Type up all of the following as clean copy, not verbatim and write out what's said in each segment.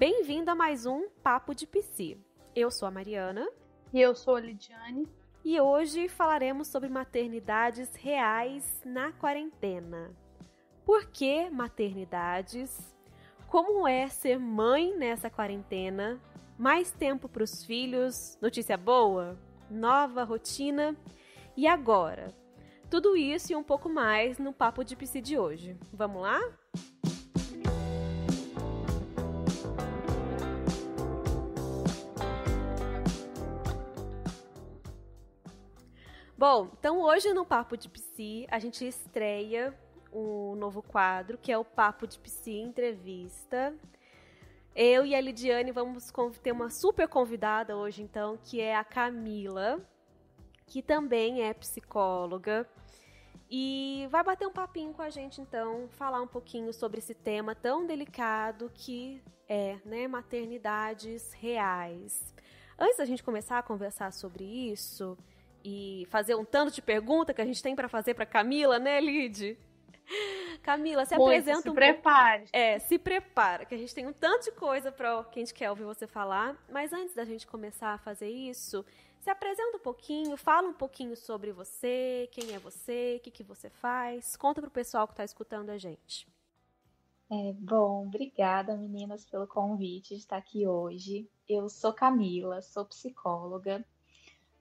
Bem-vindo a mais um Papo de Psi. Eu sou a Mariana. E eu sou a Lidiane. E hoje falaremos sobre maternidades reais na quarentena. Por que maternidades? Como é ser mãe nessa quarentena? Mais tempo para os filhos? Notícia boa? Nova rotina? E agora? Tudo isso e um pouco mais no Papo de Psi de hoje. Vamos lá? Bom, então hoje no Papo de Psi a gente estreia um novo quadro, que é o Papo de Psi Entrevista. Eu e a Lidiane vamos ter uma super convidada hoje, então, que é a Camila, que também é psicóloga, e vai bater um papinho com a gente, então, falar um pouquinho sobre esse tema tão delicado que é, né, maternidades reais. Antes da gente começar a conversar sobre isso e fazer um tanto de pergunta que a gente tem para fazer para Camila, né, Lid? Camila, se apresenta se prepare. Se prepara, que a gente tem um tanto de coisa para que a gente quer ouvir você falar. Mas antes da gente começar a fazer isso, se apresenta um pouquinho, fala um pouquinho sobre você, quem é você, o que você faz. Conta pro pessoal que está escutando a gente. Bom, obrigada, meninas, pelo convite de estar aqui hoje. Eu sou Camila, sou psicóloga.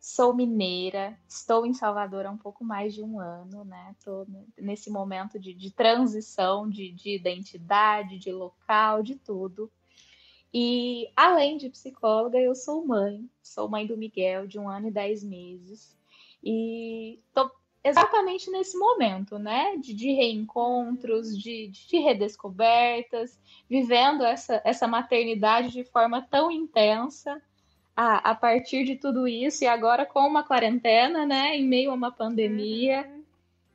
Sou mineira, estou em Salvador há um pouco mais de um ano, né? Estou nesse momento de transição, de identidade, de local, de tudo. E, além de psicóloga, eu sou mãe do Miguel, de 1 ano e 10 meses. E estou exatamente nesse momento, né? De reencontros, de redescobertas, vivendo essa maternidade de forma tão intensa. A partir de tudo isso, e agora com uma quarentena, né, em meio a uma pandemia.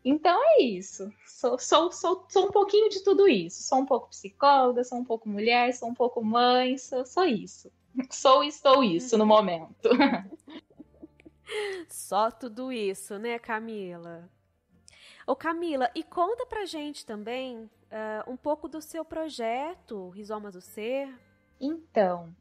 Então é isso. Sou um pouquinho de tudo isso. Sou um pouco psicóloga, sou um pouco mulher, sou um pouco mãe, sou isso. Sou e estou isso no momento. Só tudo isso, né, Camila? Ô, Camila, e conta pra gente também um pouco do seu projeto, Rizomas do Ser. Então,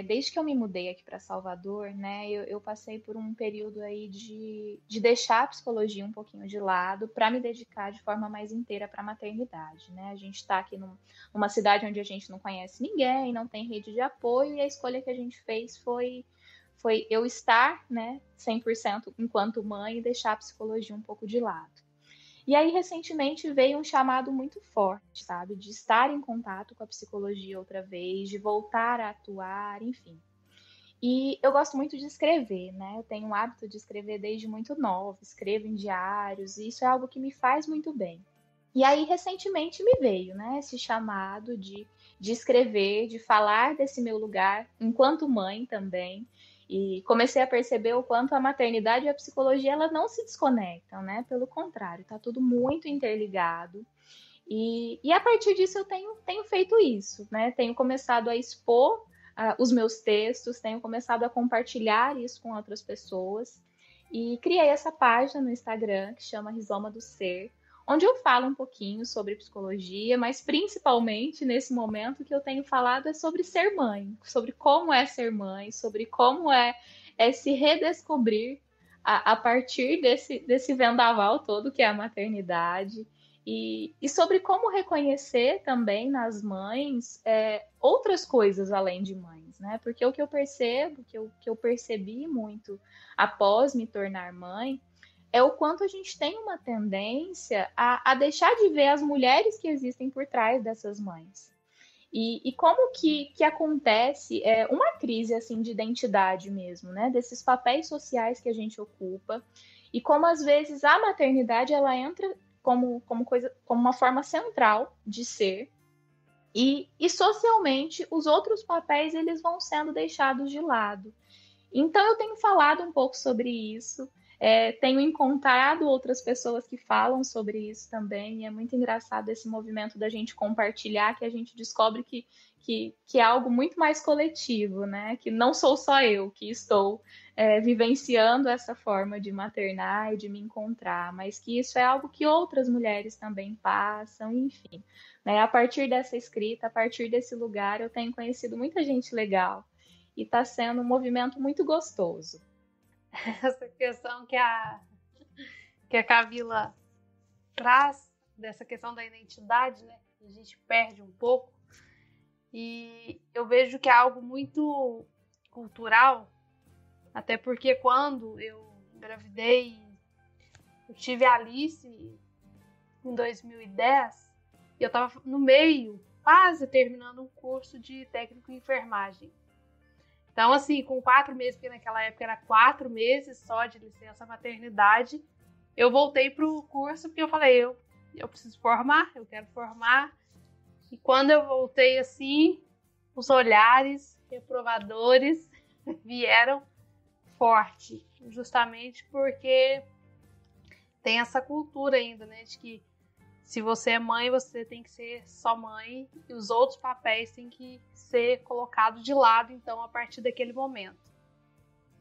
desde que eu me mudei aqui para Salvador, né, eu passei por um período aí de deixar a psicologia um pouquinho de lado para me dedicar de forma mais inteira para a maternidade, né? A gente está aqui numa cidade onde a gente não conhece ninguém, não tem rede de apoio, e a escolha que a gente fez foi eu estar, né, 100% enquanto mãe e deixar a psicologia um pouco de lado. E aí, recentemente, veio um chamado muito forte, sabe? De estar em contato com a psicologia outra vez, de voltar a atuar, enfim. E eu gosto muito de escrever, né? Eu tenho o hábito de escrever desde muito nova, escrevo em diários, e isso é algo que me faz muito bem. E aí, recentemente, me veio, né? Esse chamado de escrever, de falar desse meu lugar, enquanto mãe também. E comecei a perceber o quanto a maternidade e a psicologia elas não se desconectam, né? Pelo contrário, tá tudo muito interligado. E a partir disso eu tenho feito isso, né? Tenho começado a expor os meus textos, tenho começado a compartilhar isso com outras pessoas. E criei essa página no Instagram que chama Rizoma do Ser, onde eu falo um pouquinho sobre psicologia, mas principalmente nesse momento que eu tenho falado é sobre ser mãe, sobre como é ser mãe, sobre como é se redescobrir a partir desse vendaval todo que é a maternidade, e sobre como reconhecer também nas mães outras coisas além de mães, né? Porque o que eu percebo, que eu percebi muito após me tornar mãe, é o quanto a gente tem uma tendência a deixar de ver as mulheres que existem por trás dessas mães. E como que acontece uma crise assim de identidade mesmo, né? Desses papéis sociais que a gente ocupa, e como às vezes a maternidade ela entra como uma forma central de ser, e socialmente os outros papéis eles vão sendo deixados de lado. Então eu tenho falado um pouco sobre isso. Tenho encontrado outras pessoas que falam sobre isso também, e é muito engraçado esse movimento da gente compartilhar, que a gente descobre que é algo muito mais coletivo, né? Que não sou só eu que estou vivenciando essa forma de maternar e de me encontrar, mas que isso é algo que outras mulheres também passam, enfim. Né? A partir dessa escrita, a partir desse lugar, eu tenho conhecido muita gente legal e está sendo um movimento muito gostoso. Essa questão que a Camila traz, dessa questão da identidade, né? A gente perde um pouco. E eu vejo que é algo muito cultural, até porque quando eu engravidei, eu tive a Alice em 2010, e eu estava no meio, quase terminando um curso de técnico em enfermagem. Então, assim, com 4 meses, porque naquela época era 4 meses só de licença maternidade, eu voltei para o curso porque eu falei, eu preciso formar, eu quero formar. E quando eu voltei assim, os olhares reprovadores vieram forte, justamente porque tem essa cultura ainda, né, de que se você é mãe, você tem que ser só mãe e os outros papéis têm que ser colocados de lado, então, a partir daquele momento.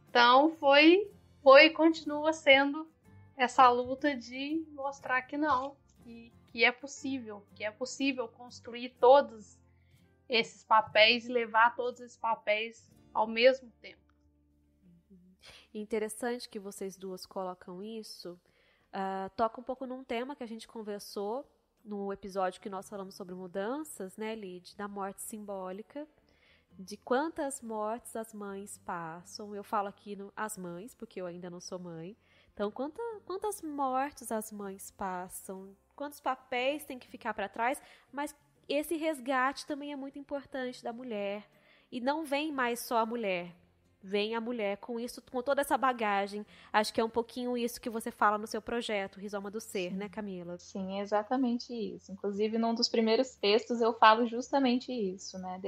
Então, foi e continua sendo essa luta de mostrar que não, que é possível construir todos esses papéis e levar todos esses papéis ao mesmo tempo. Interessante que vocês duas colocam isso. Toca um pouco num tema que a gente conversou no episódio que nós falamos sobre mudanças, né, Lid? Da morte simbólica, de quantas mortes as mães passam. Eu falo aqui as mães, porque eu ainda não sou mãe. Então, quantas mortes as mães passam, quantos papéis tem que ficar para trás, mas esse resgate também é muito importante da mulher. E não vem mais só a mulher. Vem a mulher com isso, com toda essa bagagem. Acho que é um pouquinho isso que você fala no seu projeto, Rizoma do Ser, Sim. Né, Camila? Sim, é exatamente isso. Inclusive, num dos primeiros textos eu falo justamente isso, né?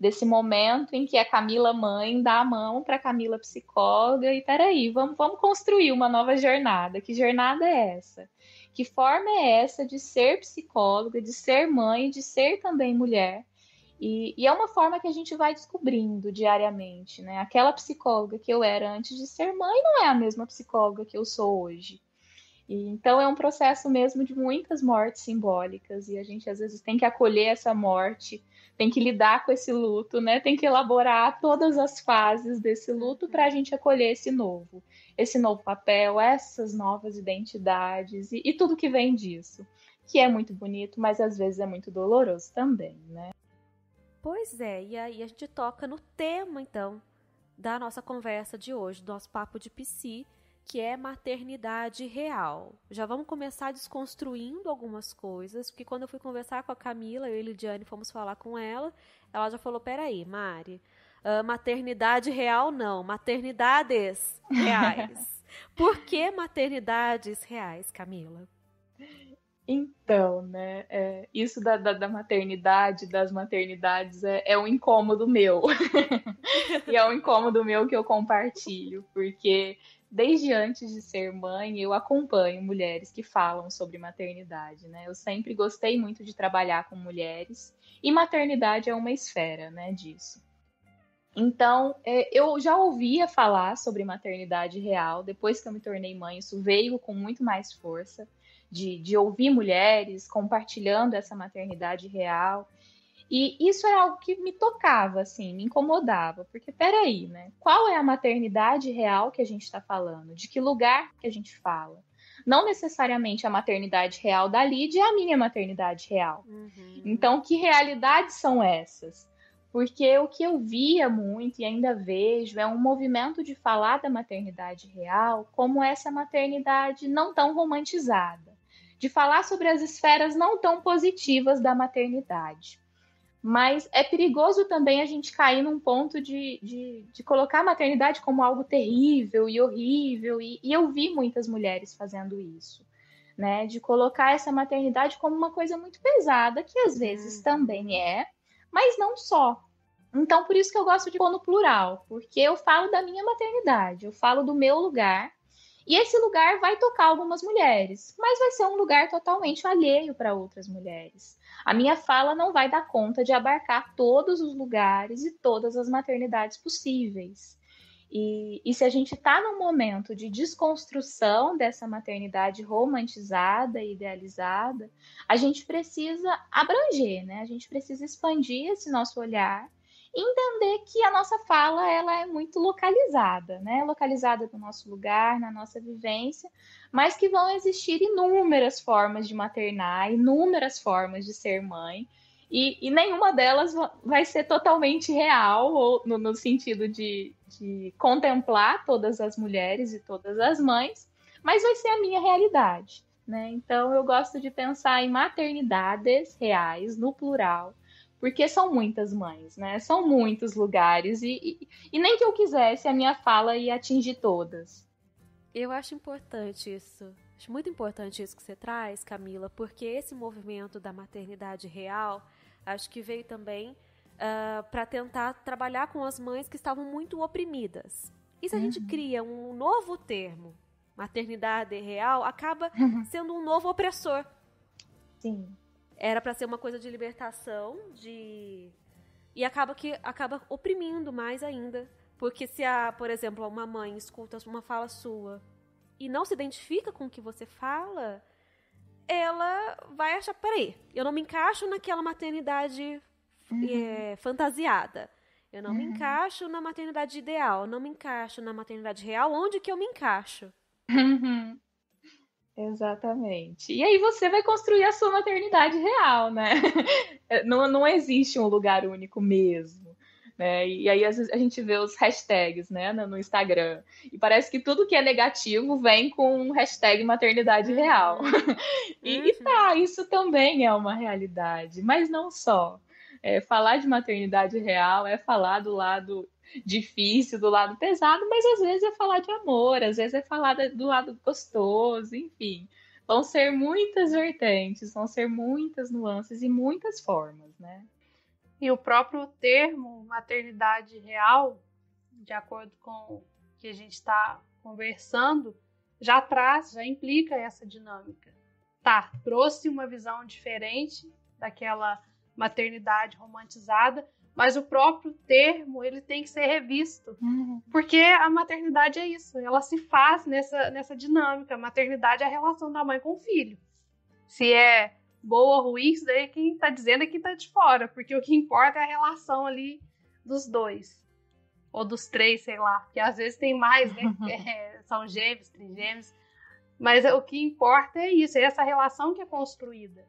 Desse momento em que a Camila mãe dá a mão para a Camila psicóloga e peraí, vamos construir uma nova jornada. Que jornada é essa? Que forma é essa de ser psicóloga, de ser mãe, de ser também mulher? E é uma forma que a gente vai descobrindo diariamente, né? Aquela psicóloga que eu era antes de ser mãe não é a mesma psicóloga que eu sou hoje. Então é um processo mesmo de muitas mortes simbólicas e a gente às vezes tem que acolher essa morte, tem que lidar com esse luto, né? Tem que elaborar todas as fases desse luto para a gente acolher esse novo papel, essas novas identidades e tudo que vem disso, que é muito bonito, mas às vezes é muito doloroso também, né? Pois é, e aí a gente toca no tema, então, da nossa conversa de hoje, do nosso papo de psi, que é maternidade real. Já vamos começar desconstruindo algumas coisas, porque quando eu fui conversar com a Camila, eu e a Lidiane fomos falar com ela já falou, peraí, Mari, maternidade real não, maternidades reais. Por que maternidades reais, Camila? Então, né, isso da maternidade, das maternidades, é um incômodo meu. E é um incômodo meu que eu compartilho, porque desde antes de ser mãe, eu acompanho mulheres que falam sobre maternidade, né? Eu sempre gostei muito de trabalhar com mulheres, e maternidade é uma esfera, né, disso. Então, eu já ouvia falar sobre maternidade real, depois que eu me tornei mãe, isso veio com muito mais força, de ouvir mulheres compartilhando essa maternidade real. E isso era algo que me tocava, assim, me incomodava. Porque, peraí, né? Qual é a maternidade real que a gente está falando? De que lugar que a gente fala? Não necessariamente a maternidade real da Lídia é a minha maternidade real. Uhum. Então, que realidades são essas? Porque o que eu via muito e ainda vejo é um movimento de falar da maternidade real como essa maternidade não tão romantizada, de falar sobre as esferas não tão positivas da maternidade. Mas é perigoso também a gente cair num ponto de colocar a maternidade como algo terrível e horrível, e eu vi muitas mulheres fazendo isso, né? De colocar essa maternidade como uma coisa muito pesada, que às vezes também é, mas não só. Então, por isso que eu gosto de pôr no plural, porque eu falo da minha maternidade, eu falo do meu lugar, E esse lugar vai tocar algumas mulheres, mas vai ser um lugar totalmente alheio para outras mulheres. A minha fala não vai dar conta de abarcar todos os lugares e todas as maternidades possíveis. E se a gente está num momento de desconstrução dessa maternidade romantizada e idealizada, a gente precisa abranger, né? A gente precisa expandir esse nosso olhar e entender que a nossa fala ela é muito localizada, né? Localizada no nosso lugar, na nossa vivência, mas que vão existir inúmeras formas de maternar, inúmeras formas de ser mãe, e nenhuma delas vai ser totalmente real, ou no sentido de contemplar todas as mulheres e todas as mães, mas vai ser a minha realidade, né? Então eu gosto de pensar em maternidades reais, no plural, porque são muitas mães, né? São muitos lugares, e nem que eu quisesse, a minha fala ia atingir todas. Eu acho importante isso. Acho muito importante isso que você traz, Camila, porque esse movimento da maternidade real, acho que veio também para tentar trabalhar com as mães que estavam muito oprimidas. E se a gente cria um novo termo, maternidade real, acaba sendo um novo opressor. Sim. Era para ser uma coisa de libertação, e acaba oprimindo mais ainda. Porque se, por exemplo, uma mãe escuta uma fala sua e não se identifica com o que você fala, ela vai achar, peraí, eu não me encaixo naquela maternidade fantasiada. Eu não me encaixo na maternidade ideal, eu não me encaixo na maternidade real. Onde que eu me encaixo? Exatamente. E aí você vai construir a sua maternidade real, né? Não existe um lugar único mesmo. Né? E aí às vezes a gente vê os hashtags, né, no Instagram, e parece que tudo que é negativo vem com hashtag maternidade real. E tá, isso também é uma realidade, mas não só. Falar de maternidade real é falar do lado difícil, do lado pesado, mas às vezes é falar de amor, às vezes é falar do lado gostoso, enfim. Vão ser muitas vertentes, vão ser muitas nuances e muitas formas, né? E o próprio termo maternidade real, de acordo com o que a gente está conversando, já implica essa dinâmica. Tá, trouxe uma visão diferente daquela maternidade romantizada, mas o próprio termo ele tem que ser revisto. Porque a maternidade é isso, ela se faz nessa dinâmica. A maternidade é a relação da mãe com o filho. Se é boa ou ruim, isso daí quem tá dizendo é quem tá de fora, porque o que importa é a relação ali dos dois. Ou dos três, sei lá, porque às vezes tem mais, né? São gêmeos, trigêmeos. Mas o que importa é isso, é essa relação que é construída.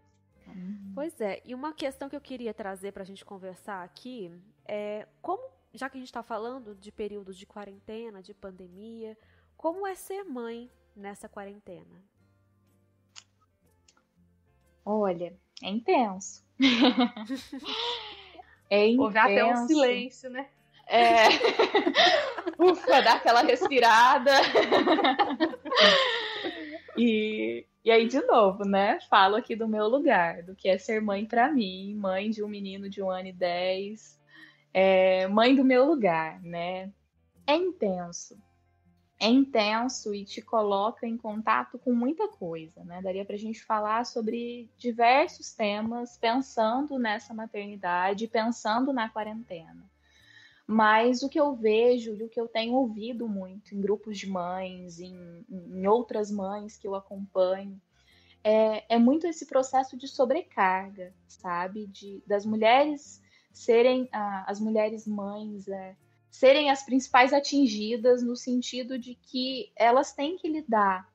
Pois é, e uma questão que eu queria trazer pra gente conversar aqui é como, já que a gente tá falando de períodos de quarentena, de pandemia, como é ser mãe nessa quarentena? Olha, é intenso. É intenso. Houve até um silêncio, né? Ufa, dá aquela respirada. E aí, de novo, né? Falo aqui do meu lugar, do que é ser mãe pra mim, mãe de um menino de 1 ano e 10, mãe do meu lugar, né? É intenso. É intenso e te coloca em contato com muita coisa, né? Daria pra gente falar sobre diversos temas, pensando nessa maternidade, pensando na quarentena. Mas o que eu vejo e o que eu tenho ouvido muito em grupos de mães, em outras mães que eu acompanho, é muito esse processo de sobrecarga, sabe? Das mulheres serem as mulheres mães, serem as principais atingidas no sentido de que elas têm que lidar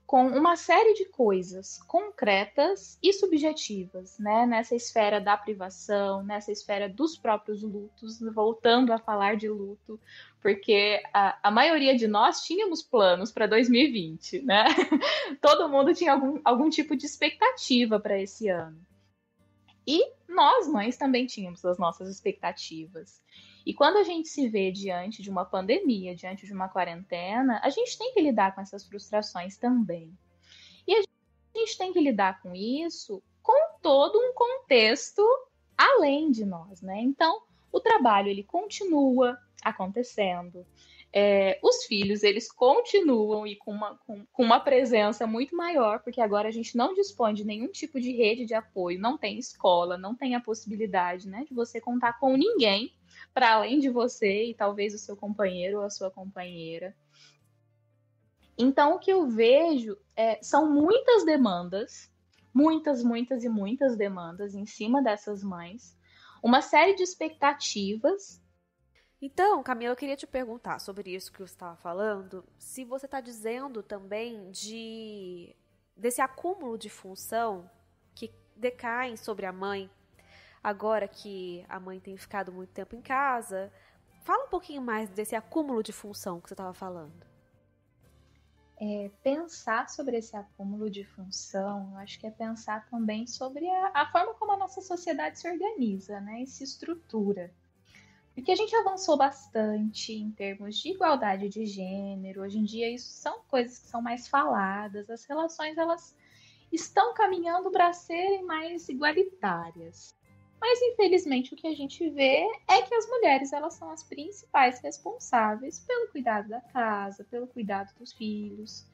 com uma série de coisas concretas e subjetivas, né? Nessa esfera da privação, nessa esfera dos próprios lutos, voltando a falar de luto, porque a maioria de nós tínhamos planos para 2020, né? Todo mundo tinha algum tipo de expectativa para esse ano. E nós, mães, também tínhamos as nossas expectativas. E quando a gente se vê diante de uma pandemia, diante de uma quarentena, a gente tem que lidar com essas frustrações também. E a gente tem que lidar com isso com todo um contexto além de nós, né? Então, o trabalho ele continua acontecendo. Os filhos, eles continuam e com uma presença muito maior, porque agora a gente não dispõe de nenhum tipo de rede de apoio, não tem escola, não tem a possibilidade, né, de você contar com ninguém para além de você e talvez o seu companheiro ou a sua companheira. Então, o que eu vejo são muitas demandas, muitas e muitas demandas em cima dessas mães, uma série de expectativas. Então, Camila, eu queria te perguntar sobre isso que você estava falando, se você está dizendo também desse acúmulo de função que decaem sobre a mãe, agora que a mãe tem ficado muito tempo em casa. Fala um pouquinho mais desse acúmulo de função que você estava falando. Pensar sobre esse acúmulo de função, eu acho que é pensar também sobre a forma como a nossa sociedade se organiza, né, e se estrutura. Porque a gente avançou bastante em termos de igualdade de gênero. Hoje em dia isso são coisas que são mais faladas. As relações elas estão caminhando para serem mais igualitárias. Mas infelizmente o que a gente vê é que as mulheres elas são as principais responsáveis pelo cuidado da casa, pelo cuidado dos filhos.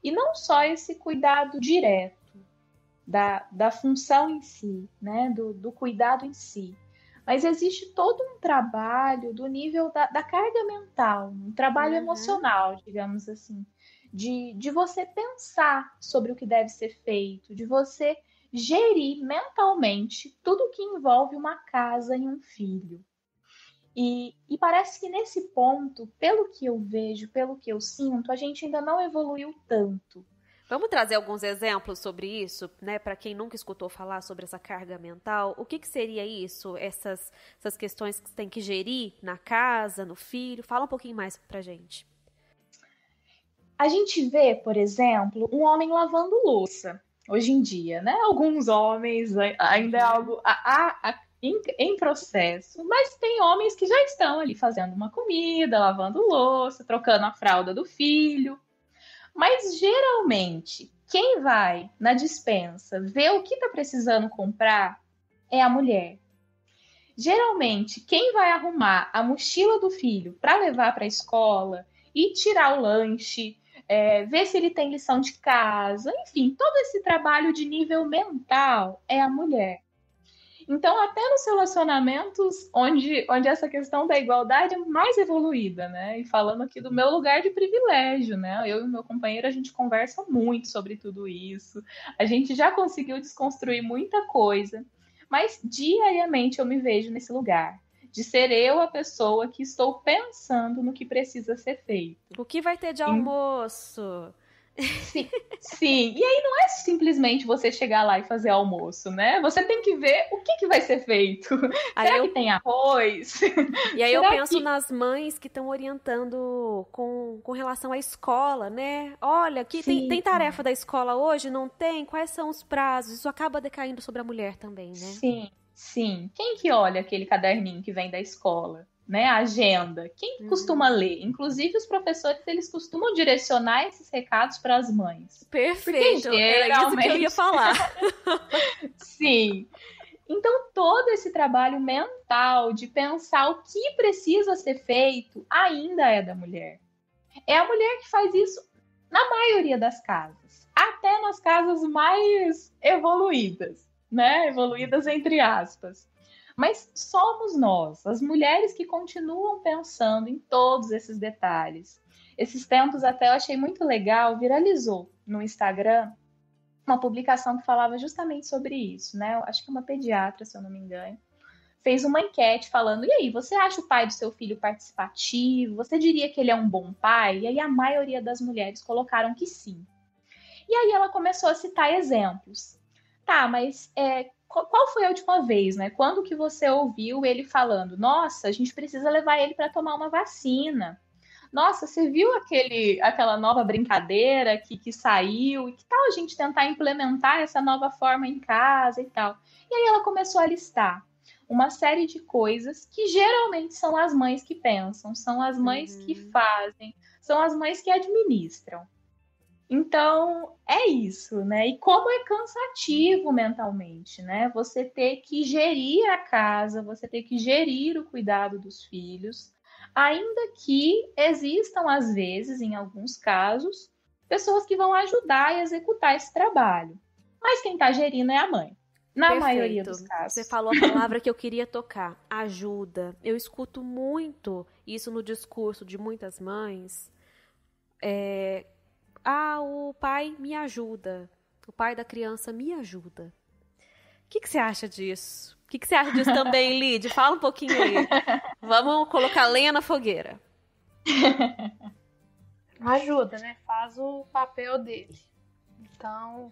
E não só esse cuidado direto da função em si, né, do cuidado em si. Mas existe todo um trabalho do nível da carga mental, um trabalho emocional, digamos assim, de você pensar sobre o que deve ser feito, de você gerir mentalmente tudo que envolve uma casa e um filho. E parece que nesse ponto, pelo que eu vejo, pelo que eu sinto, a gente ainda não evoluiu tanto. Vamos trazer alguns exemplos sobre isso, né? Para quem nunca escutou falar sobre essa carga mental, o que seria isso? Essas questões que você tem que gerir na casa, no filho? Fala um pouquinho mais pra gente. A gente vê, por exemplo, um homem lavando louça hoje em dia, né? Alguns homens ainda é algo em processo, mas tem homens que já estão ali fazendo uma comida, lavando louça, trocando a fralda do filho. Mas geralmente, quem vai na despensa ver o que está precisando comprar é a mulher. Geralmente, quem vai arrumar a mochila do filho para levar para a escola e tirar o lanche, ver se ele tem lição de casa, enfim, todo esse trabalho de nível mental é a mulher. Então, até nos relacionamentos onde essa questão da igualdade é mais evoluída, né? E falando aqui do meu lugar de privilégio, né? Eu e o meu companheiro, a gente conversa muito sobre tudo isso. A gente já conseguiu desconstruir muita coisa. Mas diariamente eu me vejo nesse lugar. De ser eu a pessoa que estou pensando no que precisa ser feito. O que vai ter de almoço? Sim. E aí não é simplesmente você chegar lá e fazer almoço, né? Você tem que ver o que vai ser feito. Será que tem arroz? E aí eu penso nas mães que estão orientando com relação à escola, né? Olha, aqui tem tarefa da escola hoje? Não tem? Quais são os prazos? Isso acaba decaindo sobre a mulher também, né? Sim. Quem que olha aquele caderninho que vem da escola? Né, a agenda. Quem costuma ler? Inclusive, os professores, eles costumam direcionar esses recados para as mães. Perfeito, porque, geralmente... era isso que eu ia falar. Sim. Então, todo esse trabalho mental de pensar o que precisa ser feito ainda é da mulher. É a mulher que faz isso na maioria das casas. Até nas casas mais evoluídas, né? Evoluídas entre aspas. Mas somos nós, as mulheres que continuam pensando em todos esses detalhes. Esses tempos até eu achei muito legal, viralizou no Instagram uma publicação que falava justamente sobre isso, né? Eu acho que uma pediatra, se eu não me engano, fez uma enquete falando, e aí, você acha o pai do seu filho participativo? Você diria que ele é um bom pai? E aí a maioria das mulheres colocaram que sim. E aí ela começou a citar exemplos. Tá, mas qual foi a última vez, né? Quando que você ouviu ele falando, nossa, a gente precisa levar ele para tomar uma vacina? Nossa, você viu aquela nova brincadeira que saiu? E que tal a gente tentar implementar essa nova forma em casa e tal? E aí ela começou a listar uma série de coisas que geralmente são as mães que pensam, são as mães que fazem, são as mães que administram. Então, é isso, né? E como é cansativo mentalmente, né? Você ter que gerir a casa, você ter que gerir o cuidado dos filhos, ainda que existam, às vezes, em alguns casos, pessoas que vão ajudar a executar esse trabalho. Mas quem está gerindo é a mãe, na maioria Perfeito. dos Você casos. falou a palavra que eu queria tocar, ajuda. Eu escuto muito isso no discurso de muitas mães. O pai me ajuda. O pai da criança me ajuda. O que você acha disso? O que você acha disso também, Lid? Fala um pouquinho aí. Vamos colocar lenha na fogueira. Ajuda, né? Faz o papel dele. Então.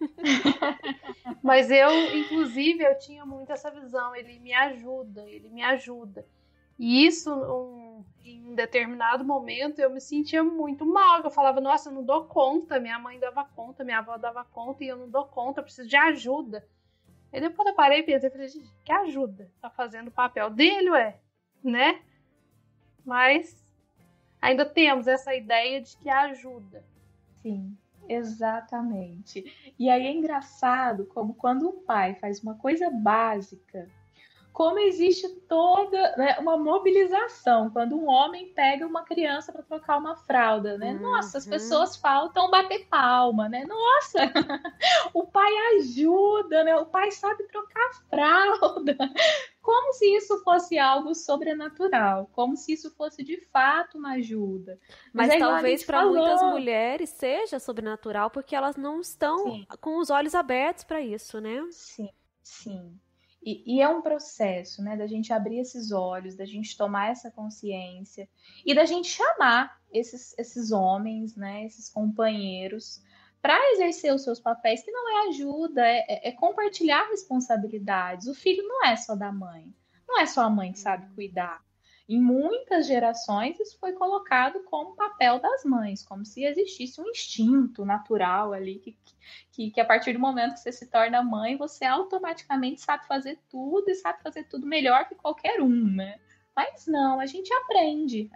Mas inclusive, eu tinha muito essa visão. Ele me ajuda, ele me ajuda. E isso, em um determinado momento, eu me sentia muito mal. Eu falava, nossa, eu não dou conta. Minha mãe dava conta, minha avó dava conta, e eu não dou conta, eu preciso de ajuda. Aí depois eu parei e pensei, falei, gente, que ajuda? Tá fazendo o papel dele, né? Mas ainda temos essa ideia de que ajuda. Sim, exatamente. E aí é engraçado como quando um pai faz uma coisa básica, como existe toda, né, uma mobilização quando um homem pega uma criança para trocar uma fralda, né? Nossa, as pessoas faltam bater palma, né? Nossa, o pai ajuda, né? O pai sabe trocar fralda. Como se isso fosse algo sobrenatural, como se isso fosse de fato uma ajuda. Mas é igual a talvez gente para muitas falou. mulheres seja sobrenatural porque elas não estão Sim. com os olhos abertos para isso, né? Sim, sim. E é um processo, né, da gente abrir esses olhos, da gente tomar essa consciência e da gente chamar esses homens, né, esses companheiros, para exercer os seus papéis, que não é ajuda, é compartilhar responsabilidades. O filho não é só da mãe, não é só a mãe que sabe cuidar. Em muitas gerações, isso foi colocado como papel das mães, como se existisse um instinto natural ali que a partir do momento que você se torna mãe, você automaticamente sabe fazer tudo e sabe fazer tudo melhor que qualquer um, né? Mas não, a gente aprende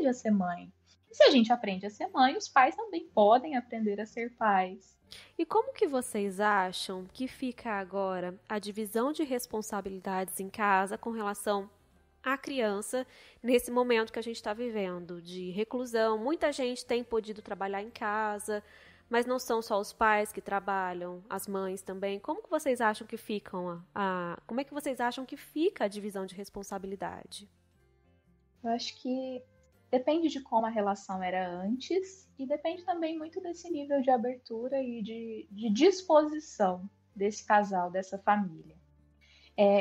a ser mãe. E se a gente aprende a ser mãe, os pais também podem aprender a ser pais. E como que vocês acham que fica agora a divisão de responsabilidades em casa com relação à criança nesse momento que a gente está vivendo de reclusão? Muita gente tem podido trabalhar em casa, mas não são só os pais que trabalham, as mães também. Como que vocês acham que ficam como é que vocês acham que fica a divisão de responsabilidade? Eu acho que depende de como a relação era antes e depende também muito desse nível de abertura e de disposição desse casal, dessa família.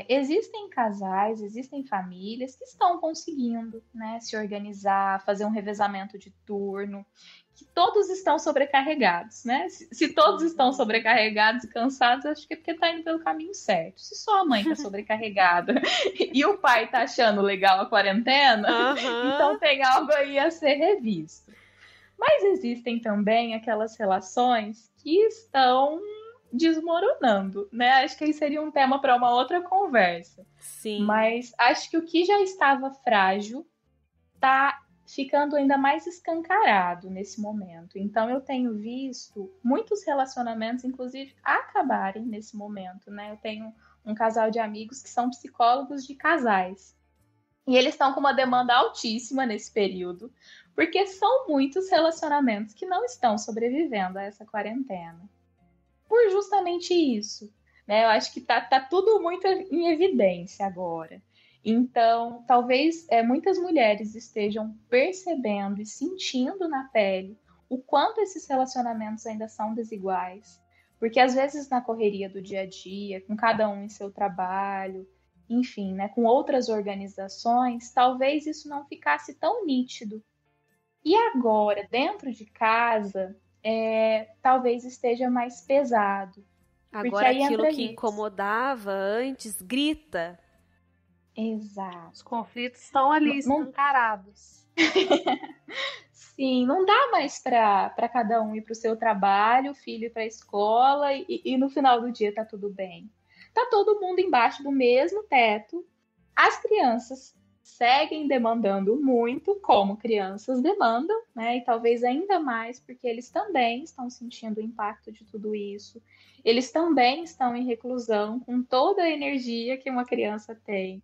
Existem casais, existem famílias que estão conseguindo, né, se organizar, fazer um revezamento de turno, que todos estão sobrecarregados, né? Se todos estão sobrecarregados e cansados, acho que é porque está indo pelo caminho certo. Se só a mãe está sobrecarregada e o pai está achando legal a quarentena, então tem algo aí a ser revisto. Mas existem também aquelas relações que estão desmoronando, né? Acho que aí seria um tema para uma outra conversa. Sim. Mas acho que o que já estava frágil está ficando ainda mais escancarado nesse momento. Então eu tenho visto muitos relacionamentos, inclusive, acabarem nesse momento, né? Eu tenho um casal de amigos que são psicólogos de casais. E eles estão com uma demanda altíssima nesse período, porque são muitos relacionamentos que não estão sobrevivendo a essa quarentena. Por justamente isso, né? Eu acho que tá tudo muito em evidência agora. Então, talvez muitas mulheres estejam percebendo e sentindo na pele o quanto esses relacionamentos ainda são desiguais. Porque às vezes na correria do dia a dia, com cada um em seu trabalho, enfim, né, com outras organizações, talvez isso não ficasse tão nítido. E agora, dentro de casa, talvez esteja mais pesado. Agora aquilo que incomodava antes grita. Exato. Os conflitos estão ali escancarados. Sim, não dá mais para cada um ir para o seu trabalho, o filho ir para a escola e no final do dia tá tudo bem. Tá todo mundo embaixo do mesmo teto. As crianças seguem demandando muito, como crianças demandam, né? E talvez ainda mais porque eles também estão sentindo o impacto de tudo isso. Eles também estão em reclusão com toda a energia que uma criança tem.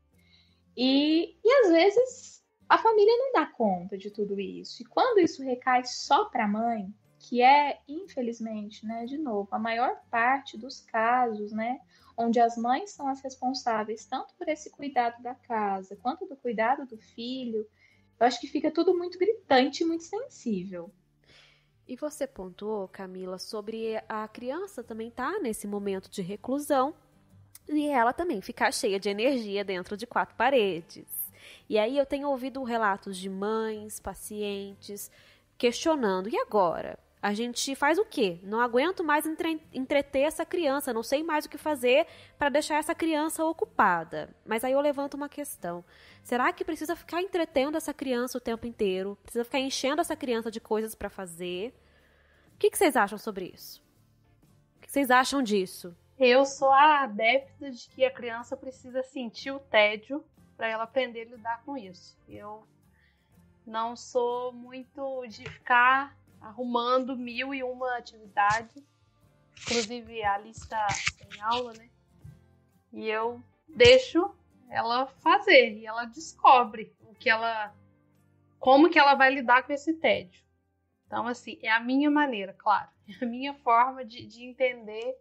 E às vezes a família não dá conta de tudo isso. E quando isso recai só para a mãe, que é, infelizmente, né, de novo, a maior parte dos casos, né, onde as mães são as responsáveis tanto por esse cuidado da casa quanto do cuidado do filho, eu acho que fica tudo muito gritante e muito sensível. E você pontuou, Camila, sobre a criança também estar nesse momento de reclusão e ela também ficar cheia de energia dentro de 4 paredes. E aí eu tenho ouvido relatos de mães, pacientes, questionando, e agora? A gente faz o quê? Não aguento mais entreter essa criança, não sei mais o que fazer para deixar essa criança ocupada. Mas aí eu levanto uma questão. Será que precisa ficar entretendo essa criança o tempo inteiro? Precisa ficar enchendo essa criança de coisas para fazer? O que vocês acham sobre isso? O que vocês acham disso? Eu sou a adepta de que a criança precisa sentir o tédio para ela aprender a lidar com isso. Eu não sou muito de ficar arrumando 1001 atividades. Inclusive, a lista tem aula, né? E eu deixo ela fazer. E ela descobre como que ela vai lidar com esse tédio. Então, assim, é a minha maneira, claro. É a minha forma de entender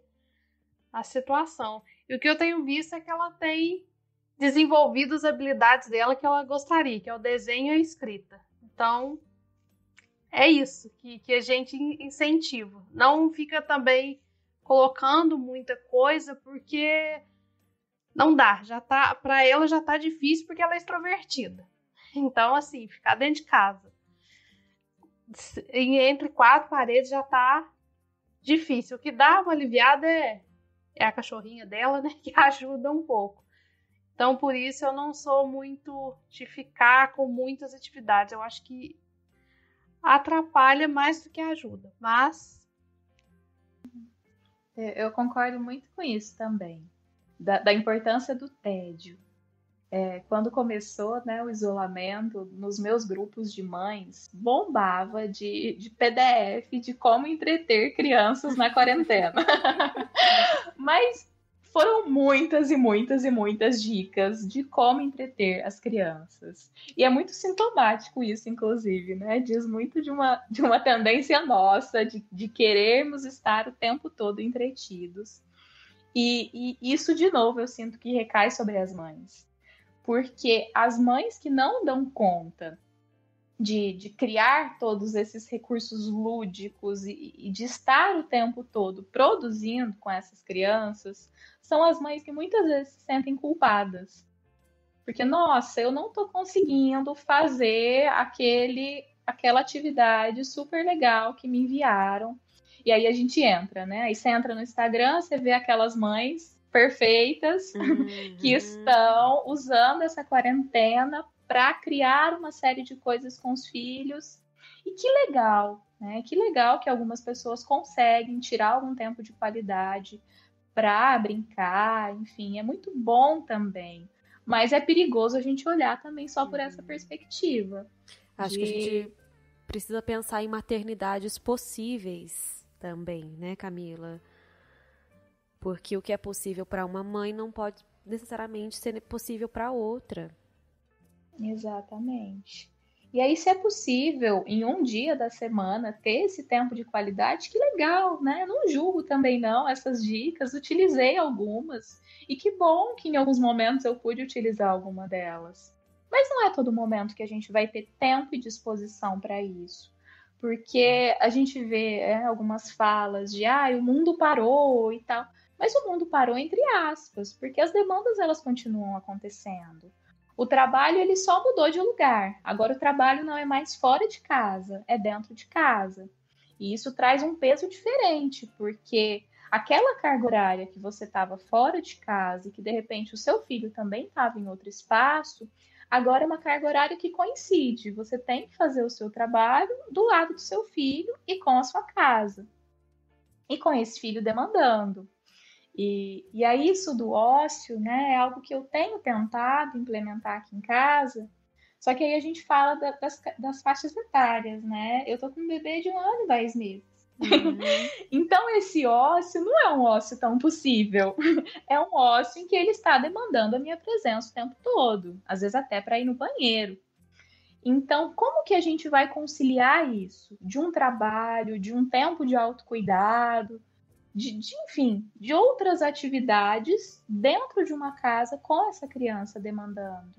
a situação. E o que eu tenho visto é que ela tem desenvolvido as habilidades dela que ela gostaria, que é o desenho e a escrita. Então, é isso que a gente incentiva. Não fica também colocando muita coisa, porque não dá. Para ela já tá difícil porque ela é extrovertida. Então, assim, ficar dentro de casa, entre 4 paredes já tá difícil. O que dá uma aliviada é a cachorrinha dela, né, que ajuda um pouco. Então, por isso, eu não sou muito de ficar com muitas atividades. Eu acho que atrapalha mais do que ajuda, mas... Eu concordo muito com isso também, da importância do tédio. Quando começou, né, o isolamento, nos meus grupos de mães, bombava de PDF de como entreter crianças na quarentena. Mas foram muitas e muitas e muitas dicas de como entreter as crianças. E é muito sintomático isso, inclusive, né? Diz muito de uma tendência nossa de querermos estar o tempo todo entretidos. E isso, de novo, eu sinto que recai sobre as mães. Porque as mães que não dão conta de criar todos esses recursos lúdicos e de estar o tempo todo produzindo com essas crianças, são as mães que muitas vezes se sentem culpadas. Porque, nossa, eu não estou conseguindo fazer aquela atividade super legal que me enviaram. E aí a gente entra, né? Aí você entra no Instagram, você vê aquelas mães perfeitas que estão usando essa quarentena para criar uma série de coisas com os filhos. E que legal, né? Que legal que algumas pessoas conseguem tirar algum tempo de qualidade para brincar, enfim, é muito bom também. Mas é perigoso a gente olhar também só por essa perspectiva. Acho que a gente precisa pensar em maternidades possíveis também, né, Camila? Porque o que é possível para uma mãe não pode necessariamente ser possível para outra. Exatamente. E aí, se é possível, em um dia da semana, ter esse tempo de qualidade, que legal, né? Não julgo também, não, essas dicas. Utilizei algumas. E que bom que em alguns momentos eu pude utilizar alguma delas. Mas não é todo momento que a gente vai ter tempo e disposição para isso. Porque a gente vê algumas falas de o mundo parou e tal. Mas o mundo parou entre aspas, porque as demandas elas continuam acontecendo. O trabalho ele só mudou de lugar. Agora o trabalho não é mais fora de casa, é dentro de casa. E isso traz um peso diferente, porque aquela carga horária que você estava fora de casa e que de repente o seu filho também estava em outro espaço, agora é uma carga horária que coincide. Você tem que fazer o seu trabalho do lado do seu filho e com a sua casa. E com esse filho demandando. E aí isso do ócio, né, é algo que eu tenho tentado implementar aqui em casa, só que aí a gente fala das faixas etárias, né? Eu tô com um bebê de 1 ano e 10 meses. Então esse ócio não é um ócio tão possível. É um ócio em que ele está demandando a minha presença o tempo todo, às vezes até para ir no banheiro. Então, como que a gente vai conciliar isso? De um trabalho, de um tempo de autocuidado, enfim, de outras atividades dentro de uma casa com essa criança demandando.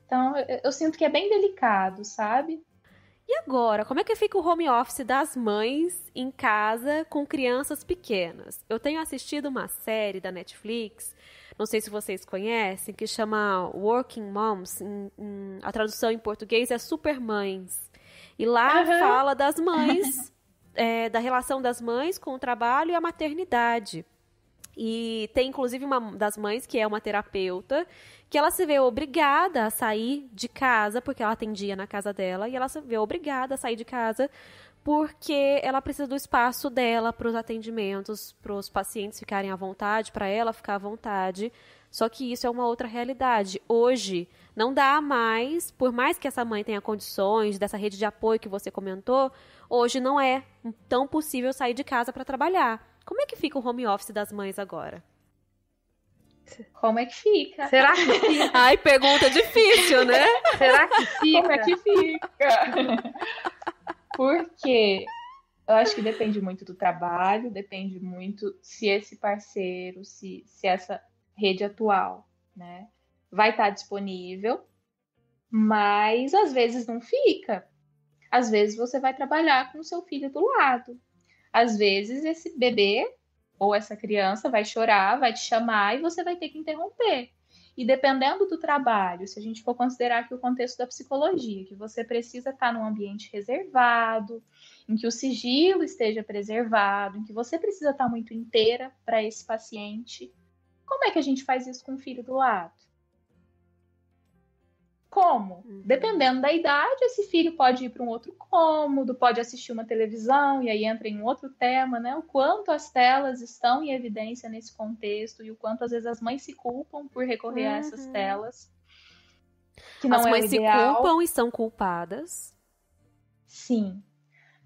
Então, eu sinto que é bem delicado, sabe? E agora, como é que fica o home office das mães em casa com crianças pequenas? Eu tenho assistido uma série da Netflix, não sei se vocês conhecem, que chama Working Moms. A tradução em português é Supermães. E lá fala das mães, da relação das mães com o trabalho e a maternidade. E tem inclusive uma das mães que é uma terapeuta, que ela se vê obrigada a sair de casa, porque ela atendia na casa dela, e ela se vê obrigada a sair de casa porque ela precisa do espaço dela para os atendimentos, para os pacientes ficarem à vontade, para ela ficar à vontade. Só que isso é uma outra realidade. Hoje, não dá mais, por mais que essa mãe tenha condições, dessa rede de apoio que você comentou, hoje não é tão possível sair de casa para trabalhar. Como é que fica o home office das mães agora? Como é que fica? Será que fica? Ai, pergunta difícil, né? Será que fica? Como é que fica? Porque eu acho que depende muito do trabalho, depende muito se esse parceiro, se essa rede atual, né, vai estar disponível, mas às vezes não fica. Às vezes você vai trabalhar com o seu filho do lado. Às vezes esse bebê ou essa criança vai chorar, vai te chamar e você vai ter que interromper. E dependendo do trabalho, se a gente for considerar aqui o contexto da psicologia, que você precisa estar num ambiente reservado, em que o sigilo esteja preservado, em que você precisa estar muito inteira para esse paciente, como é que a gente faz isso com o filho do lado? Como? Dependendo da idade, esse filho pode ir para um outro cômodo, pode assistir uma televisão, e aí entra em outro tema, né? O quanto as telas estão em evidência nesse contexto e o quanto às vezes as mães se culpam por recorrer a essas telas. Que não as mães se culpam e são culpadas. Sim.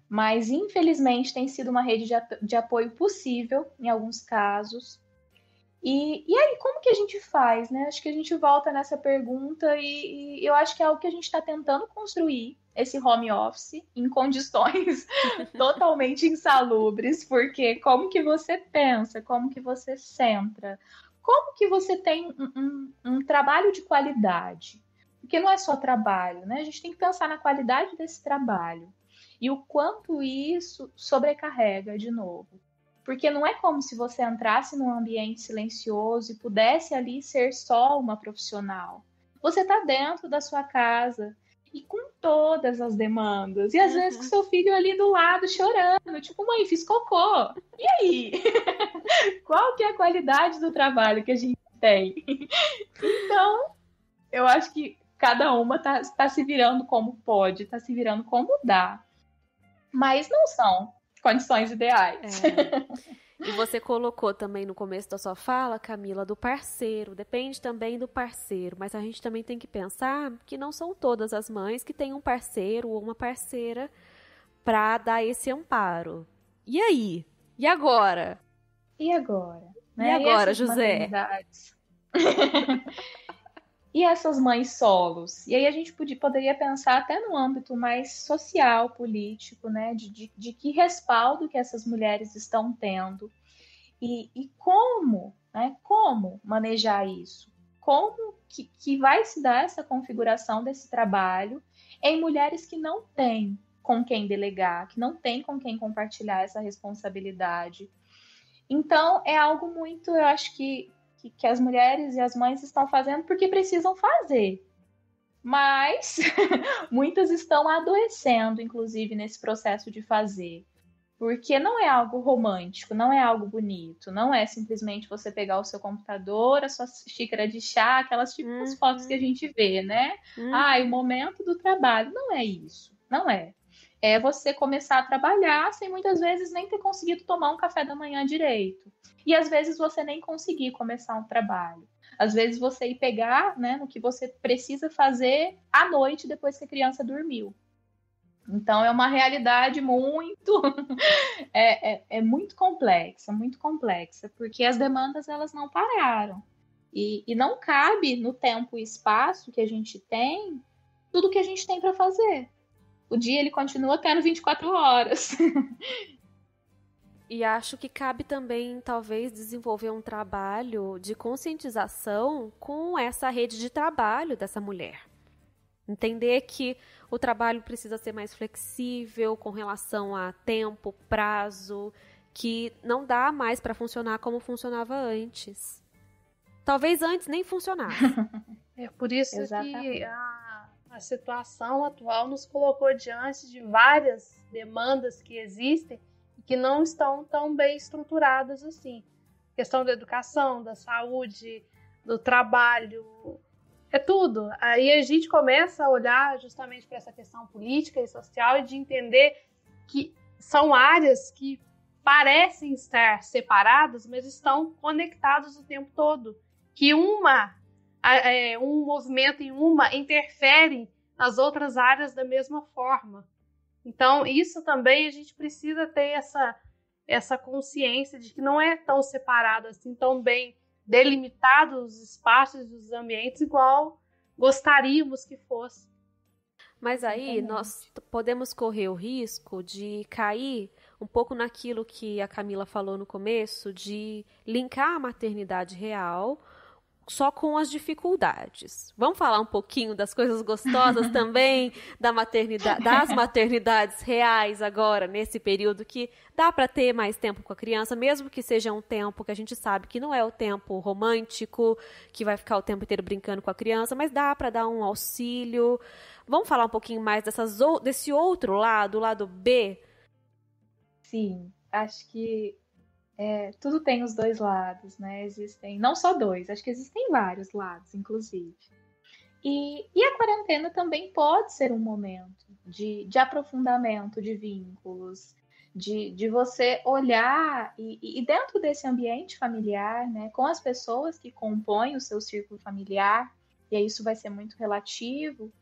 Mas, infelizmente, tem sido uma rede de apoio possível em alguns casos. E aí, como que a gente faz, né? Acho que a gente volta nessa pergunta e eu acho que é algo que a gente está tentando construir, esse home office, em condições totalmente insalubres, porque como que você pensa, como que você centra, como que você tem um trabalho de qualidade? Porque não é só trabalho, né? A gente tem que pensar na qualidade desse trabalho e o quanto isso sobrecarrega de novo. Porque não é como se você entrasse num ambiente silencioso e pudesse ali ser só uma profissional. Você está dentro da sua casa e com todas as demandas. E às vezes com seu filho ali do lado chorando, tipo, mãe, fiz cocô. E aí? Qual que é a qualidade do trabalho que a gente tem? Então, eu acho que cada uma tá se virando como pode, tá se virando como dá. Mas não são condições ideais. E você colocou também no começo da sua fala, Camila, do parceiro. Depende também do parceiro, mas a gente também tem que pensar que não são todas as mães que têm um parceiro ou uma parceira para dar esse amparo. E aí? E agora? E agora? Né? E agora, José? E essas mães solos? E aí a gente poderia pensar até no âmbito mais social, político, né? De que respaldo que essas mulheres estão tendo e como, né? Como manejar isso? Como que vai se dar essa configuração desse trabalho em mulheres que não têm com quem delegar, que não têm com quem compartilhar essa responsabilidade. Então, é algo muito, eu acho que as mulheres e as mães estão fazendo porque precisam fazer. Mas muitas estão adoecendo, inclusive, nesse processo de fazer. Porque não é algo romântico, não é algo bonito, não é simplesmente você pegar o seu computador, a sua xícara de chá, aquelas típicas fotos que a gente vê, né? O momento do trabalho. Não é isso, não é. é você começar a trabalhar sem muitas vezes nem ter conseguido tomar um café da manhã direito. E às vezes você nem conseguir começar um trabalho. Às vezes você ir pegar, né, no que você precisa fazer à noite depois que a criança dormiu. Então é uma realidade muito muito complexa, porque as demandas elas não pararam. E não cabe no tempo e espaço que a gente tem tudo que a gente tem para fazer. O dia ele continua tendo 24 horas. E acho que cabe também, talvez, desenvolver um trabalho de conscientização com essa rede de trabalho dessa mulher. Entender que o trabalho precisa ser mais flexível com relação a tempo, prazo, que não dá mais para funcionar como funcionava antes. Talvez antes nem funcionasse. É por isso Exatamente. que a situação atual nos colocou diante de várias demandas que existem e que não estão tão bem estruturadas assim. A questão da educação, da saúde, do trabalho, é tudo. Aí a gente começa a olhar justamente para essa questão política e social e de entender que são áreas que parecem estar separadas, mas estão conectadas o tempo todo. Que um movimento em uma interfere nas outras áreas da mesma forma. Então, isso também a gente precisa ter essa consciência de que não é tão separado assim, tão bem delimitado os espaços e os ambientes igual gostaríamos que fosse. Mas aí nós podemos correr o risco de cair um pouco naquilo que a Camila falou no começo, de linkar a maternidade real só com as dificuldades. Vamos falar um pouquinho das coisas gostosas também das maternidades reais agora, nesse período que dá para ter mais tempo com a criança, mesmo que seja um tempo que a gente sabe que não é o tempo romântico, que vai ficar o tempo inteiro brincando com a criança, mas dá para dar um auxílio. Vamos falar um pouquinho mais desse outro lado, o lado B? Sim, acho que tudo tem os dois lados, né? Existem, não só dois, acho que existem vários lados, inclusive. E a quarentena também pode ser um momento de aprofundamento de vínculos, de você olhar e dentro desse ambiente familiar, né, com as pessoas que compõem o seu círculo familiar, e aí isso vai ser muito relativo,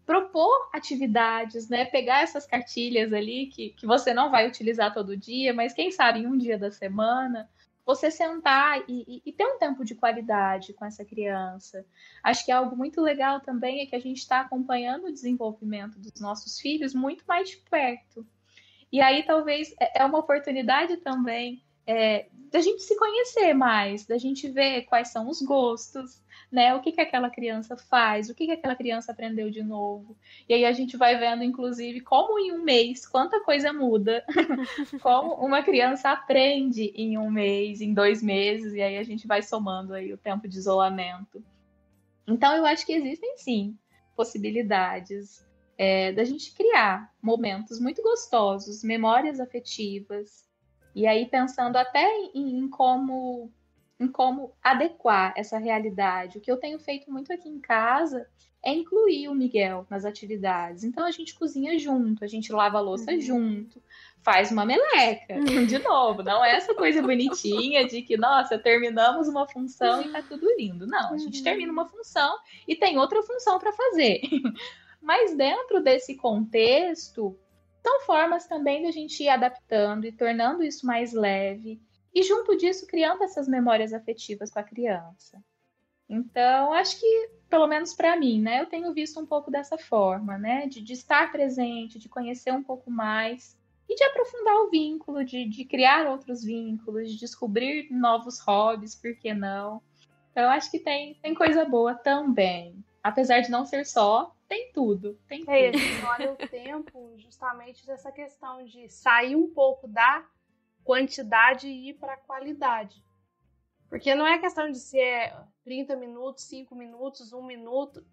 propor atividades, né? Pegar essas cartilhas ali que você não vai utilizar todo dia, mas quem sabe em um dia da semana, você sentar e ter um tempo de qualidade com essa criança. Acho que algo muito legal também é que a gente está acompanhando o desenvolvimento dos nossos filhos muito mais de perto. E aí talvez é uma oportunidade também da gente se conhecer mais, da gente ver quais são os gostos, né? O que aquela criança faz, o que aquela criança aprendeu de novo. E aí a gente vai vendo, inclusive, como em um mês, quanta coisa muda. Como uma criança aprende em um mês, em 2 meses, e aí a gente vai somando aí o tempo de isolamento. Então eu acho que existem, sim, possibilidades da gente criar momentos muito gostosos, memórias afetivas, e aí pensando até em como adequar essa realidade. O que eu tenho feito muito aqui em casa é incluir o Miguel nas atividades. Então a gente cozinha junto, a gente lava a louça junto, faz uma meleca. De novo, não é essa coisa bonitinha de que, nossa, terminamos uma função e tá tudo lindo. Não, a gente termina uma função e tem outra função para fazer. Mas dentro desse contexto, são formas também da gente ir adaptando e tornando isso mais leve. E junto disso, criando essas memórias afetivas com a criança. Então, acho que, pelo menos para mim, né, eu tenho visto um pouco dessa forma, né, de estar presente, de conhecer um pouco mais e de aprofundar o vínculo, de criar outros vínculos, de descobrir novos hobbies, por que não? Então, acho que tem coisa boa também. Apesar de não ser só, tem tudo. Tem tudo. A gente olha o tempo justamente dessa questão de sair um pouco da quantidade e ir para a qualidade. Porque não é questão de ser 30 minutos, 5 minutos, 1 minuto.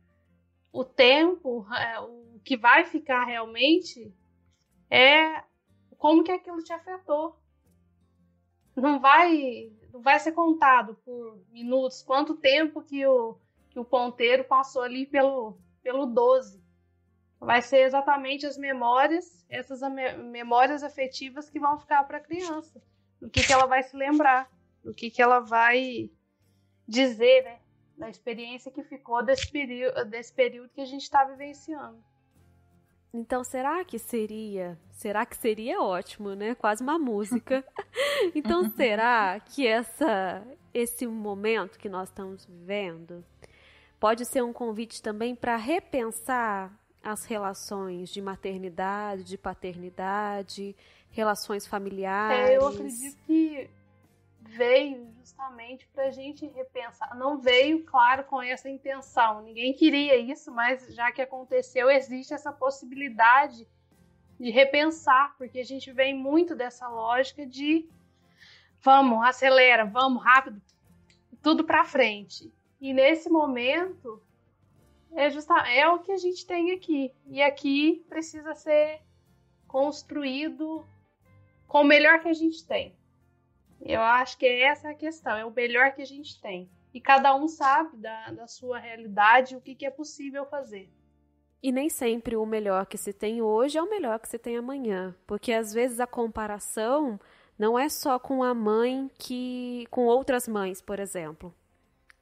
O tempo, o que vai ficar realmente é como que aquilo te afetou. Não vai ser contado por minutos, quanto tempo que o ponteiro passou ali pelo 12. vai ser exatamente as memórias, essas memórias afetivas que vão ficar para a criança. Do que ela vai se lembrar, do que ela vai dizer, né? Da experiência que ficou desse período que a gente está vivenciando. Então, será que seria ótimo, né? Quase uma música. Então, será que esse momento que nós estamos vivendo pode ser um convite também para repensar as relações de maternidade, de paternidade, relações familiares? Eu acredito que veio justamente para a gente repensar. Não veio, claro, com essa intenção. Ninguém queria isso, mas já que aconteceu, existe essa possibilidade de repensar, porque a gente vem muito dessa lógica de vamos, acelera, vamos, rápido, tudo para frente. E nesse momento, é o que a gente tem aqui. E aqui precisa ser construído com o melhor que a gente tem. Eu acho que essa é a questão, é o melhor que a gente tem. E cada um sabe da sua realidade, o que é possível fazer. E nem sempre o melhor que se tem hoje é o melhor que se tem amanhã. Porque às vezes a comparação não é só com a mãe com outras mães, por exemplo.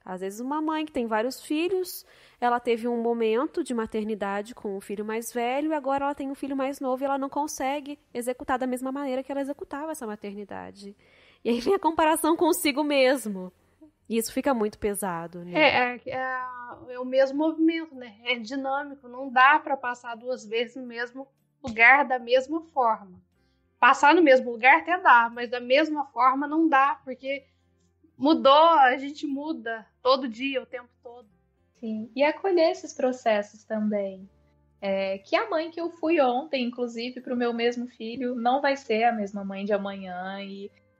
Às vezes uma mãe que tem vários filhos, ela teve um momento de maternidade com o filho mais velho e agora ela tem um filho mais novo e ela não consegue executar da mesma maneira que ela executava essa maternidade. E aí vem a comparação consigo mesmo. E isso fica muito pesado, né? É o mesmo movimento, né? É dinâmico, não dá para passar 2 vezes no mesmo lugar da mesma forma. Passar no mesmo lugar até dá, mas da mesma forma não dá, porque mudou, a gente muda todo dia, o tempo todo. Sim, e acolher esses processos também. Que a mãe que eu fui ontem, inclusive, para o meu mesmo filho, não vai ser a mesma mãe de amanhã.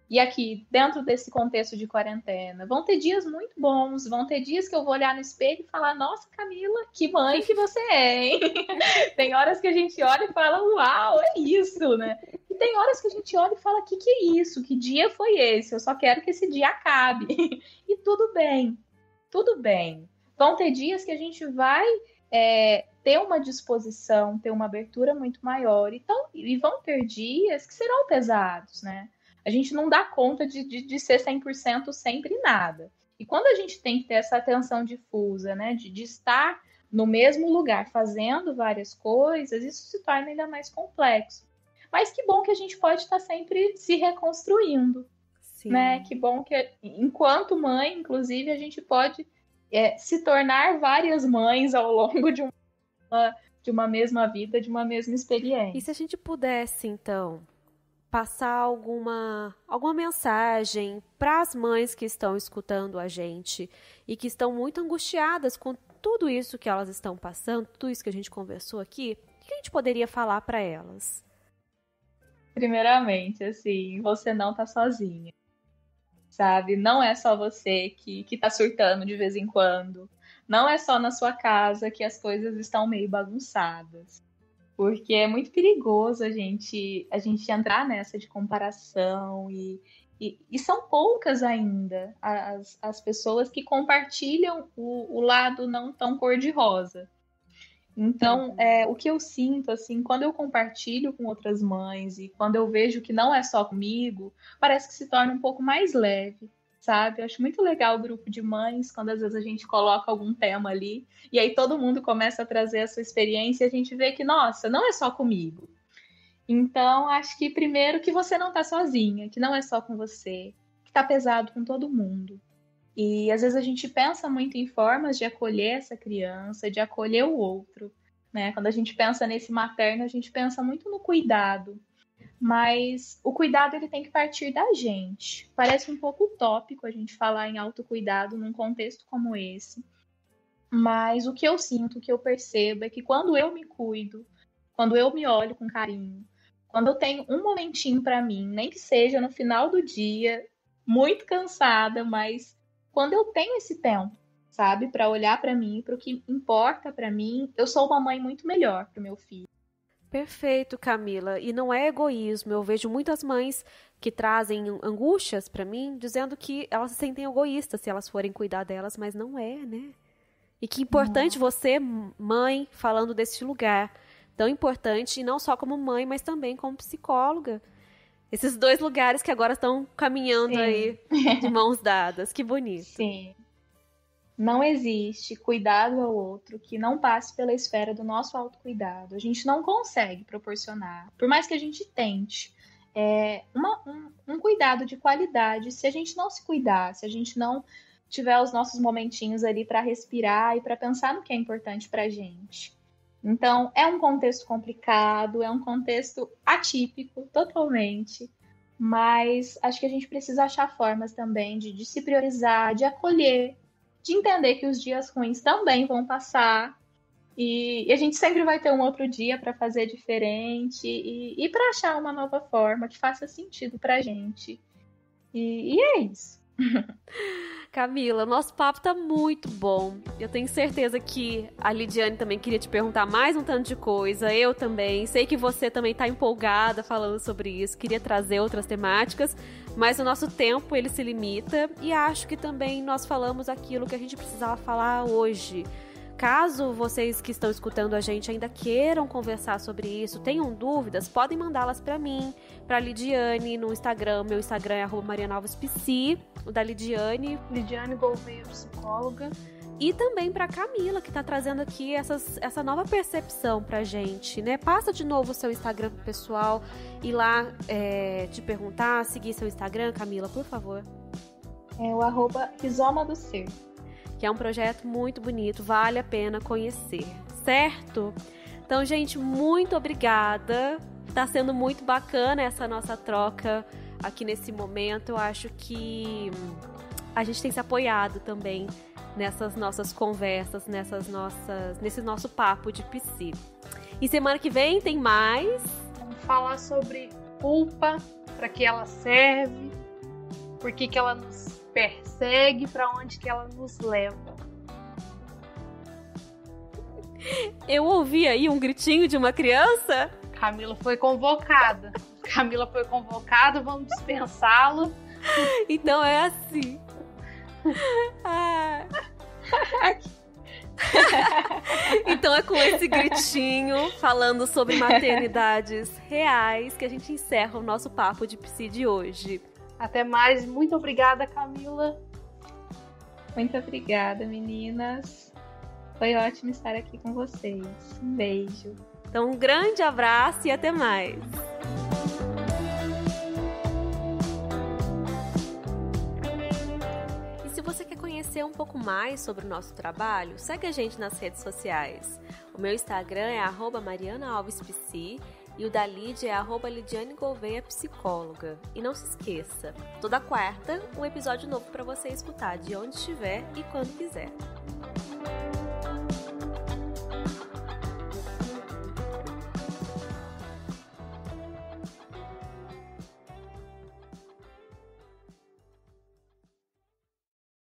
E aqui, dentro desse contexto de quarentena, vão ter dias muito bons, vão ter dias que eu vou olhar no espelho e falar, nossa, Camila, que mãe que você é, hein? Tem horas que a gente olha e fala, uau, é isso, né? E tem horas que a gente olha e fala, que é isso? Que dia foi esse? Eu só quero que esse dia acabe. E tudo bem, tudo bem. Vão ter dias que a gente vai ter uma disposição, ter uma abertura muito maior. Então, e vão ter dias que serão pesados, né? A gente não dá conta de ser 100% sempre nada. E quando a gente tem que ter essa atenção difusa, né, de estar no mesmo lugar fazendo várias coisas, isso se torna ainda mais complexo. Mas que bom que a gente pode estar sempre se reconstruindo. Sim. Né? Que bom que, enquanto mãe, inclusive, a gente pode se tornar várias mães ao longo de uma mesma vida, de uma mesma experiência. E se a gente pudesse, então, passar alguma mensagem para as mães que estão escutando a gente e que estão muito angustiadas com tudo isso que elas estão passando, tudo isso que a gente conversou aqui, o que a gente poderia falar para elas? Primeiramente, assim, você não tá sozinha, sabe? Não é só você que tá surtando de vez em quando. Não é só na sua casa que as coisas estão meio bagunçadas. Porque é muito perigoso a gente entrar nessa de comparação e são poucas ainda as pessoas que compartilham o lado não tão cor-de-rosa. Então, o que eu sinto, assim, quando eu compartilho com outras mães e quando eu vejo que não é só comigo, parece que se torna um pouco mais leve, sabe? Eu acho muito legal o grupo de mães, quando às vezes a gente coloca algum tema ali, e aí todo mundo começa a trazer a sua experiência e a gente vê que, nossa, não é só comigo. Então, acho que primeiro que você não tá sozinha, que não é só com você, que tá pesado com todo mundo. E às vezes a gente pensa muito em formas de acolher essa criança, de acolher o outro, né? Quando a gente pensa nesse materno, a gente pensa muito no cuidado. Mas o cuidado ele tem que partir da gente. Parece um pouco utópico a gente falar em autocuidado num contexto como esse. Mas o que eu sinto, o que eu percebo é que quando eu me cuido, quando eu me olho com carinho, quando eu tenho um momentinho para mim, nem que seja no final do dia, muito cansada, mas quando eu tenho esse tempo, sabe, para olhar para mim, para o que importa para mim, eu sou uma mãe muito melhor para o meu filho. Perfeito, Camila. E não é egoísmo. Eu vejo muitas mães que trazem angústias para mim, dizendo que elas se sentem egoístas se elas forem cuidar delas, mas não é, né? E que importante você, mãe, falando desse lugar, tão importante, e não só como mãe, mas também como psicóloga. Esses 2 lugares que agora estão caminhando Sim. aí de mãos dadas. Que bonito. Sim. Não existe cuidado ao outro que não passe pela esfera do nosso autocuidado. A gente não consegue proporcionar, por mais que a gente tente, um cuidado de qualidade se a gente não se cuidar, se a gente não tiver os nossos momentinhos ali para respirar e para pensar no que é importante para a gente. Então, é um contexto complicado, é um contexto atípico, totalmente, mas acho que a gente precisa achar formas também de se priorizar, de acolher, de entender que os dias ruins também vão passar e a gente sempre vai ter um outro dia para fazer diferente e para achar uma nova forma que faça sentido para a gente. E é isso. Camila, nosso papo tá muito bom. Eu tenho certeza que a Lidiane também queria te perguntar mais um tanto de coisa. Eu também. Sei que você também tá empolgada falando sobre isso. Queria trazer outras temáticas, mas o nosso tempo, ele se limita. E acho que também nós falamos aquilo que a gente precisava falar hoje. Caso vocês que estão escutando a gente ainda queiram conversar sobre isso, tenham dúvidas, podem mandá-las para mim, para Lidiane no Instagram. Meu Instagram é @marianaalvespc, o da Lidiane Gouveia, psicóloga. E também para Camila, que está trazendo aqui essa nova percepção pra gente, né? Passa de novo o seu Instagram pessoal e lá te perguntar, seguir seu Instagram, Camila, por favor. É o @rizoma-do-ser. Que é um projeto muito bonito, vale a pena conhecer, certo? Então, gente, muito obrigada. Tá sendo muito bacana essa nossa troca aqui nesse momento. Eu acho que a gente tem se apoiado também nessas nossas conversas, nesse nosso papo de psi. E semana que vem tem mais. Vamos falar sobre culpa, para que ela serve, por que ela nos persegue, para onde que ela nos leva. Eu ouvi aí um gritinho de uma criança. Camila foi convocada, vamos dispensá-lo. Então é assim. Então é com esse gritinho, falando sobre maternidades reais, que a gente encerra o nosso papo de psi de hoje. Até mais, muito obrigada, Camila. Muito obrigada, meninas. Foi ótimo estar aqui com vocês. Um beijo. Então, um grande abraço e até mais. E se você quer conhecer um pouco mais sobre o nosso trabalho, segue a gente nas redes sociais. O meu Instagram é @marianaalvespc e o da Lidia é @Lidiane Gouveia Psicóloga. E não se esqueça, toda quarta um episódio novo para você escutar de onde estiver e quando quiser.